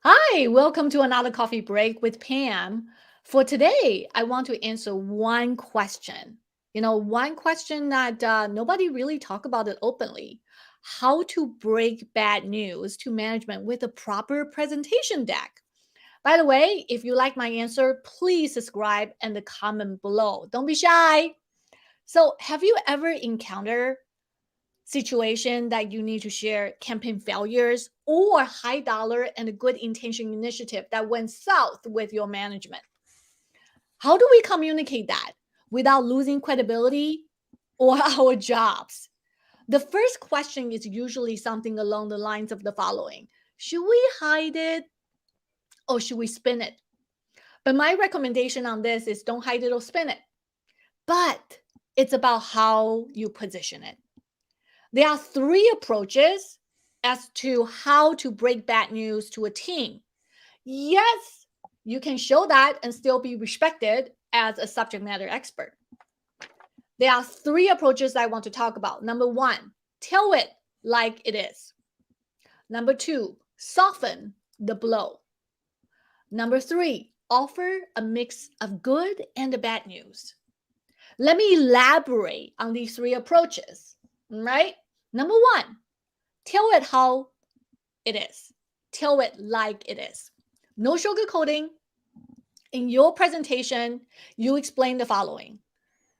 Hi, welcome to another coffee break with Pam. For today, I want to answer one question. One question that nobody really talk about it openly. How to break bad news to management with a proper presentation deck. By the way, if you like my answer, please subscribe and comment below. Don't be shy. So, have you ever encountered situation that you need to share campaign failures or high dollar and a good intention initiative that went south with your management? How do we communicate that without losing credibility or our jobs? The first question is usually something along the lines of the following: should we hide it or should we spin it? But my recommendation on this is don't hide it or spin it. But it's about how you position it. There are three approaches as to how to break bad news to a team. Yes, you can show that and still be respected as a subject matter expert. There are three approaches I want to talk about. Number one, tell it like it is. Number two, soften the blow. Number three, offer a mix of good and the bad news. Let me elaborate on these three approaches, right? Number one, tell it how it is. Tell it like it is. No sugarcoating. In your presentation, you explain the following: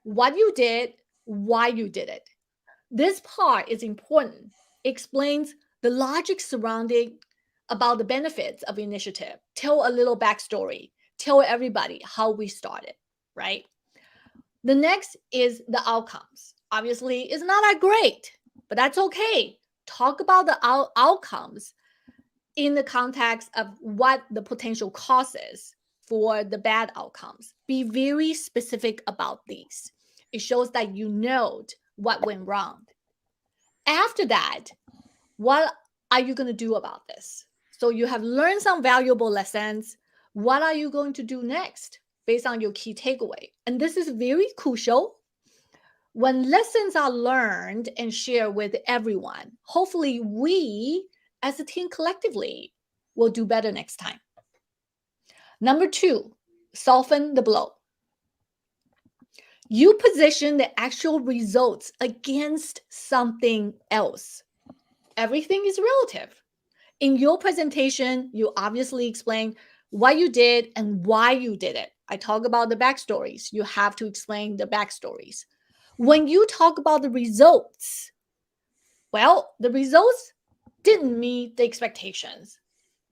what you did, why you did it. This part is important. It explains the logic surrounding about the benefits of initiative. Tell a little backstory. Tell everybody how we started, right? The next is the outcomes. Obviously, it's not that great, but that's okay. Talk about the outcomes in the context of what the potential causes for the bad outcomes. Be very specific about these. It shows that you know what went wrong. After that, what are you going to do about this? So you have learned some valuable lessons. What are you going to do next based on your key takeaway? And this is very crucial. When lessons are learned and shared with everyone, hopefully we as a team collectively will do better next time. Number two, soften the blow. You position the actual results against something else. Everything is relative. In your presentation, you obviously explain what you did and why you did it. I talk about the backstories. You have to explain the backstories. When you talk about the results, well, the results didn't meet the expectations,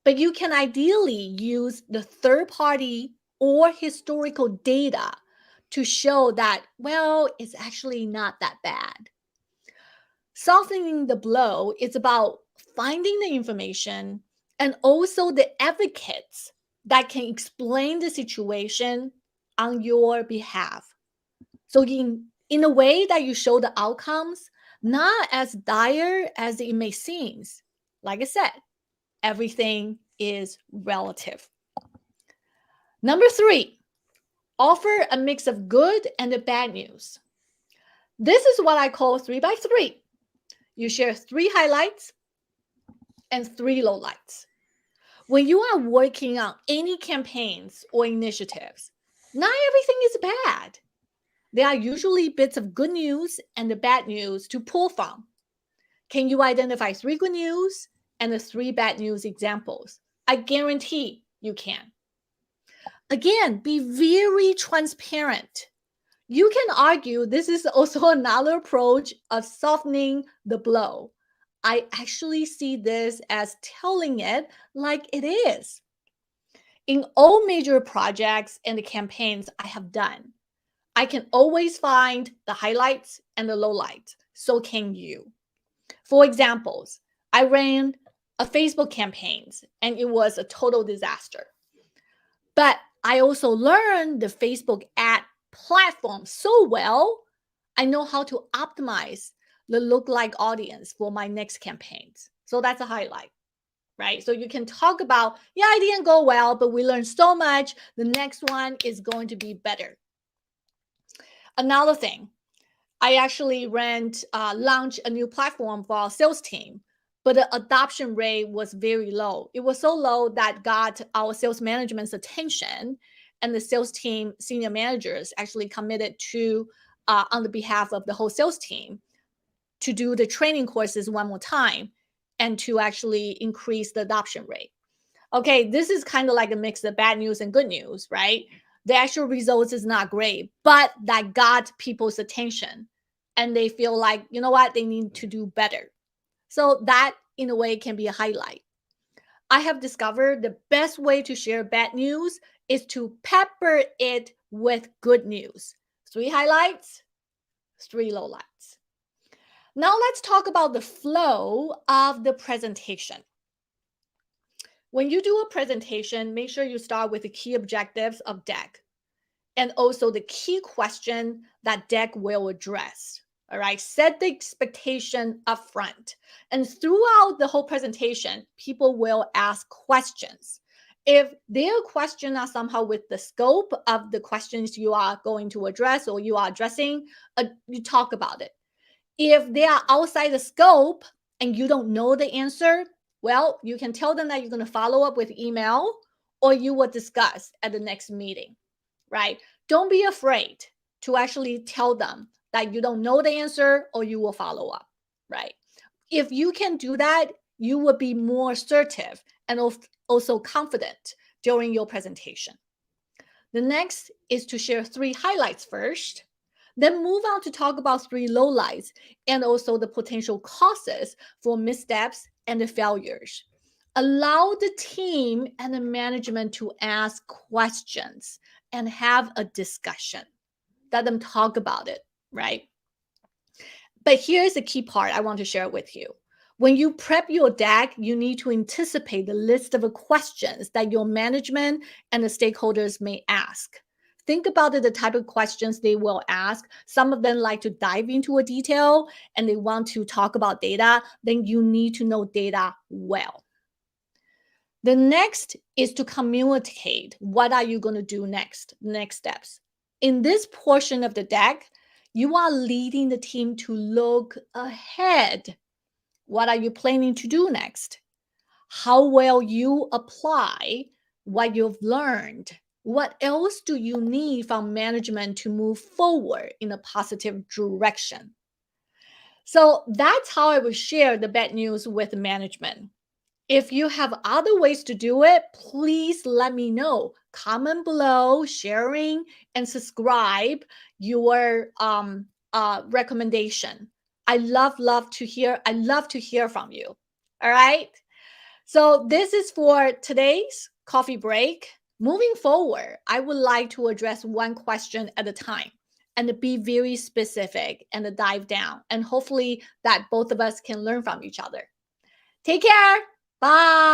but you can ideally use the third party or historical data to show that, well, it's actually not that bad. Softening the blow is about finding the information and also the advocates that can explain the situation on your behalf. So in a way that you show the outcomes, not as dire as it may seem. Like I said, everything is relative. Number three, offer a mix of good and the bad news. This is what I call 3x3. You share three highlights and three lowlights. When you are working on any campaigns or initiatives, not everything is bad. There are usually bits of good news and the bad news to pull from. Can you identify three good news and the three bad news examples? I guarantee you can. Again, be very transparent. You can argue this is also another approach of softening the blow. I actually see this as telling it like it is. In all major projects and the campaigns I have done, I can always find the highlights and the lowlights. So can you. For examples, I ran a Facebook campaigns and it was a total disaster. But I also learned the Facebook ad platform so well, I know how to optimize the lookalike audience for my next campaigns. So that's a highlight, right? So you can talk about, yeah, I didn't go well, but we learned so much. The next one is going to be better. Another thing, I actually launched a new platform for our sales team, but the adoption rate was very low. It was so low that got our sales management's attention, and the sales team senior managers actually committed to, on the behalf of the whole sales team, to do the training courses one more time and to actually increase the adoption rate. Okay, this is kind of like a mix of bad news and good news, right? The actual results is not great, but that got people's attention and they feel like, you know what, they need to do better. So that in a way can be a highlight. I have discovered the best way to share bad news is to pepper it with good news. 3 highlights, 3 lowlights. Now let's talk about the flow of the presentation. When you do a presentation, make sure you start with the key objectives of deck and also the key question that deck will address. All right, set the expectation up front. And throughout the whole presentation, people will ask questions. If their questions are somehow with the scope of the questions you are going to address or you are addressing, you talk about it. If they are outside the scope and you don't know the answer, well, you can tell them that you're going to follow up with email or you will discuss at the next meeting, right? Don't be afraid to actually tell them that you don't know the answer or you will follow up, right? If you can do that, you will be more assertive and also confident during your presentation. The next is to share 3 highlights first, then move on to talk about 3 lowlights and also the potential causes for missteps and the failures. Allow the team and the management to ask questions and have a discussion. Let them talk about it, right? But here's the key part I want to share with you. When you prep your deck, you need to anticipate the list of questions that your management and the stakeholders may ask. Think about the type of questions they will ask. Some of them like to dive into a detail and they want to talk about data. Then you need to know data well. The next is to communicate. What are you going to do next? Next steps. In this portion of the deck, you are leading the team to look ahead. What are you planning to do next? How will you apply what you've learned? What else do you need from management to move forward in a positive direction? So that's how I would share the bad news with management. If you have other ways to do it, please let me know. Comment below, sharing, and subscribe your recommendation. I love to hear. I love to hear from you. All right. So this is for today's coffee break. Moving forward, I would like to address one question at a time and be very specific and dive down. And hopefully that both of us can learn from each other. Take care. Bye.